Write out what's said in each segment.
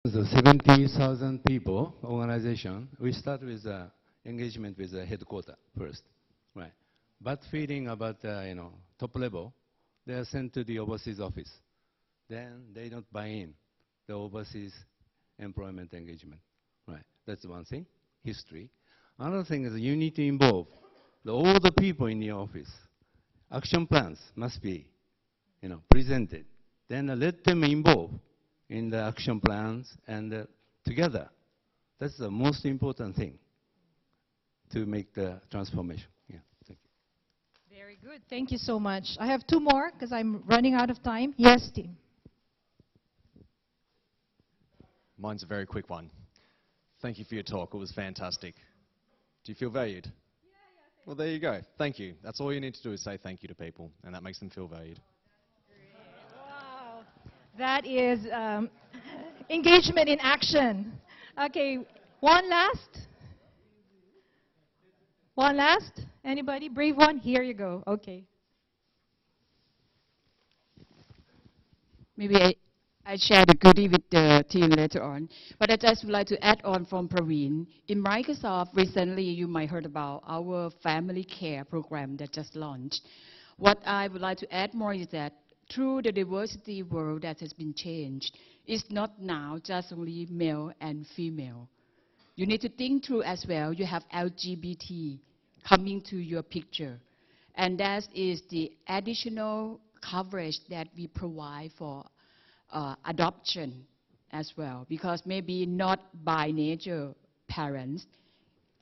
The 70,000 people organization, we start with engagement with the headquarters first, right? But feeling about top level, they are sent to the overseas office. Then they don't buy in the overseas employment engagement, right? That's one thing, history. Another thing is you need to involve all the people in the office. Action plans must be, presented. Then let them involve in the action plans and together. That's the most important thing to make the transformation. Yeah, thank you. Very good. Thank you so much. I have two more because I'm running out of time. Yes, team. Mine's a very quick one. Thank you for your talk. It was fantastic. Do you feel valued? Yeah. Well, there you go. Thank you. That's all you need to do is say thank you to people, and that makes them feel valued. Wow. That is engagement in action. Okay, one last. One last? Anybody? Brave one? Here you go. Okay. Maybe I share the goodie with the team later on. But I just would like to add on from Praveen. In Microsoft, recently you might heard about our family care program that just launched. What I would like to add more is that through the diversity world that has been changed, it's not now just only male and female. You need to think through as well. You have LGBT coming to your picture. And that is the additional coverage that we provide for adoption as well. Because maybe not by nature parents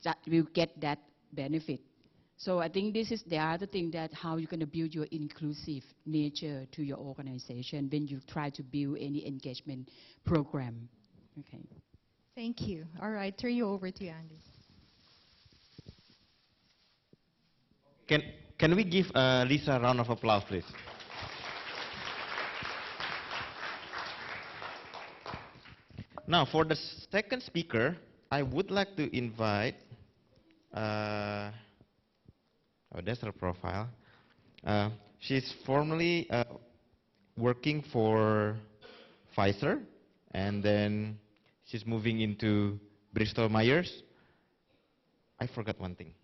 that will get that benefit. So I think this is the other thing, that how you're going to build your inclusive nature to your organization when you try to build any engagement program. Okay. Thank you. All right, turn you over to Andy. Can we give Lisa a round of applause, please? Now, for the second speaker, I would like to invite. Oh, that's her profile. She's formerly working for Pfizer, and then she's moving into Bristol Myers. I forgot one thing.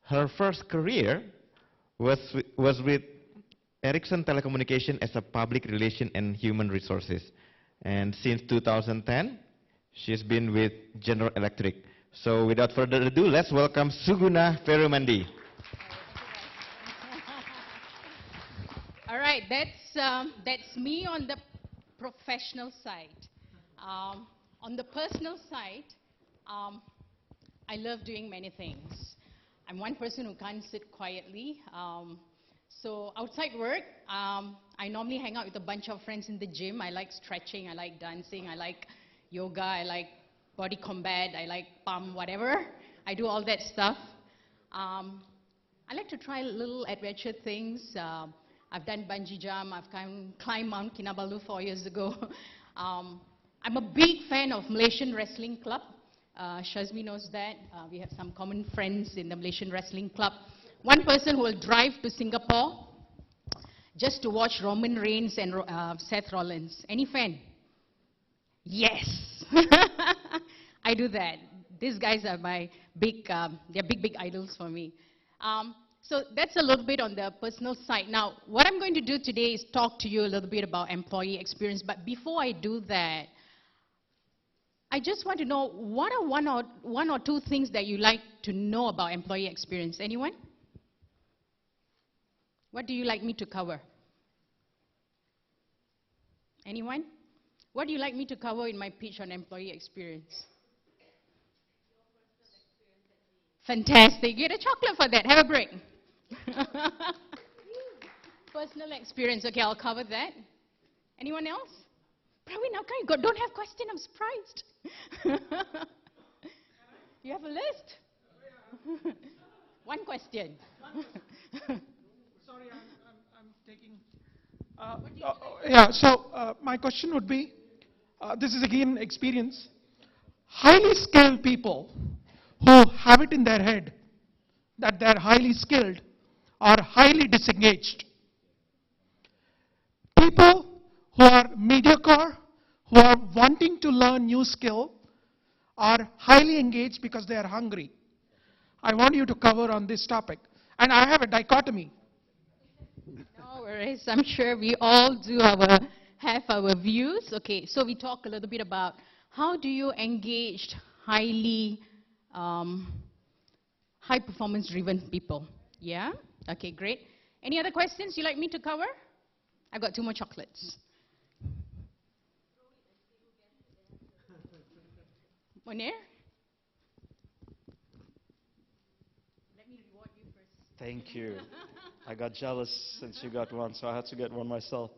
Her first career was with Ericsson Telecommunication as a public relation and human resources. And since 2010, she's been with General Electric. So without further ado, let's welcome Suguna Ferumandi. All right, that's me on the professional side. On the personal side, I love doing many things. I'm one person who can't sit quietly. So outside work, I normally hang out with a bunch of friends in the gym. I like stretching, I like dancing, I like yoga, I like body combat, I like pump, whatever. I do all that stuff. I like to try little adventure things. I've done bungee jump, I've climbed Mount Kinabalu 4 years ago. I'm a big fan of Malaysian Wrestling Club. Shazmi knows that. We have some common friends in the Malaysian Wrestling Club. One person who will drive to Singapore just to watch Roman Reigns and Seth Rollins. Any fan? Yes. I do that. These guys are my big, they're big idols for me. So that's a little bit on the personal side. Now, what I'm going to do today is talk to you a little bit about employee experience. But before I do that, I just want to know, what are one or two things that you like to know about employee experience? Anyone? What do you like me to cover? Anyone? What do you like me to cover in my pitch on employee experience? Fantastic. Get a chocolate for that. Have a break. Personal experience. Okay, I'll cover that. Anyone else? Praveen, how come you don't have question? I'm surprised. You have a list? One question. Sorry, I'm taking. Yeah, so my question would be, this is again experience. Highly skilled people who have it in their head that they're highly skilled are highly disengaged. People who are mediocre, who are wanting to learn new skill, are highly engaged because they are hungry. I want you to cover on this topic. And I have a dichotomy. No worries. I'm sure we all have our views. Okay, so we talk a little bit about how do you engage highly high performance driven people. Yeah? Okay, great. Any other questions you'd like me to cover? I've got 2 more chocolates. Munir? Let me reward you first. Thank you. I got jealous since you got one, so I had to get one myself.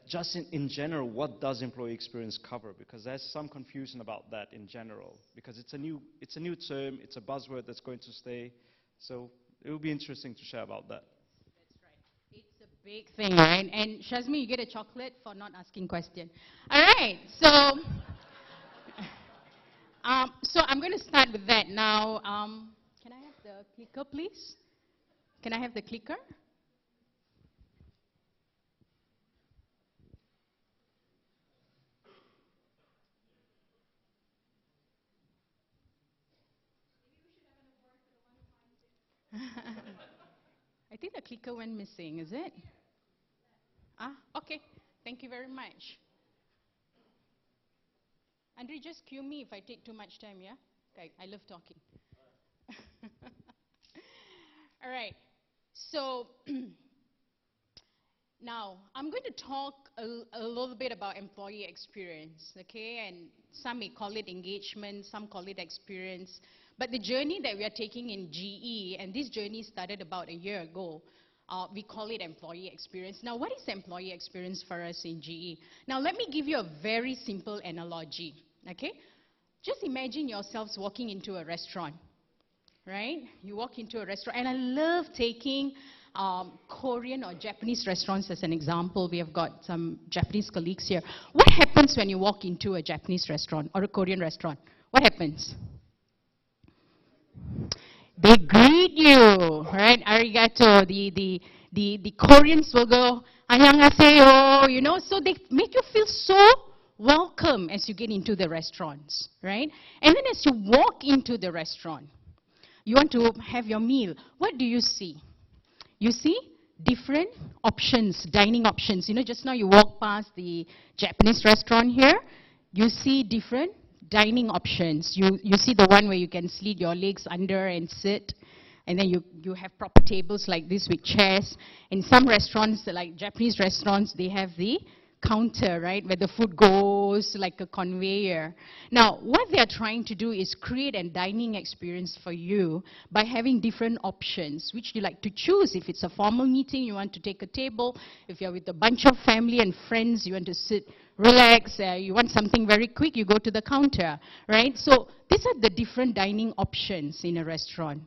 Just in general, what does employee experience cover? Because there's some confusion about that in general. Because it's a new term, it's a buzzword that's going to stay. So it would be interesting to share about that. That's right. It's a big thing, right? And Shazmi, you get a chocolate for not asking question. All right. So, so I'm going to start with that now. Can I have the clicker, please? Can I have the clicker? I think the clicker went missing, is it? Ah, okay. Thank you very much. Andre, just cue me if I take too much time, yeah? Okay, I love talking. All right. So, now, I'm going to talk a little bit about employee experience, okay? And some may call it engagement, some call it experience. But the journey that we are taking in GE, and this journey started about a year ago, we call it employee experience. Now, what is employee experience for us in GE? Now, let me give you a very simple analogy, okay? Just imagine yourselves walking into a restaurant, right? You walk into a restaurant, and I love taking Korean or Japanese restaurants as an example. We have got some Japanese colleagues here. What happens when you walk into a Japanese restaurant or a Korean restaurant? What happens? They greet you, right? Arigato. The Koreans will go, annyeonghaseyo, you know, so they make you feel so welcome as you get into the restaurants, right? And then as you walk into the restaurant, you want to have your meal. What do you see? You see different options, dining options. You know, just now you walk past the Japanese restaurant here, you see different dining options. You see the one where you can slide your legs under and sit, and then you have proper tables like this with chairs. In some restaurants, like Japanese restaurants, they have the counter, right, where the food goes like a conveyor. Now, what they are trying to do is create a dining experience for you by having different options, which you like to choose. If it's a formal meeting, you want to take a table. If you're with a bunch of family and friends, you want to sit, relax. You want something very quick, you go to the counter, right? So these are the different dining options in a restaurant.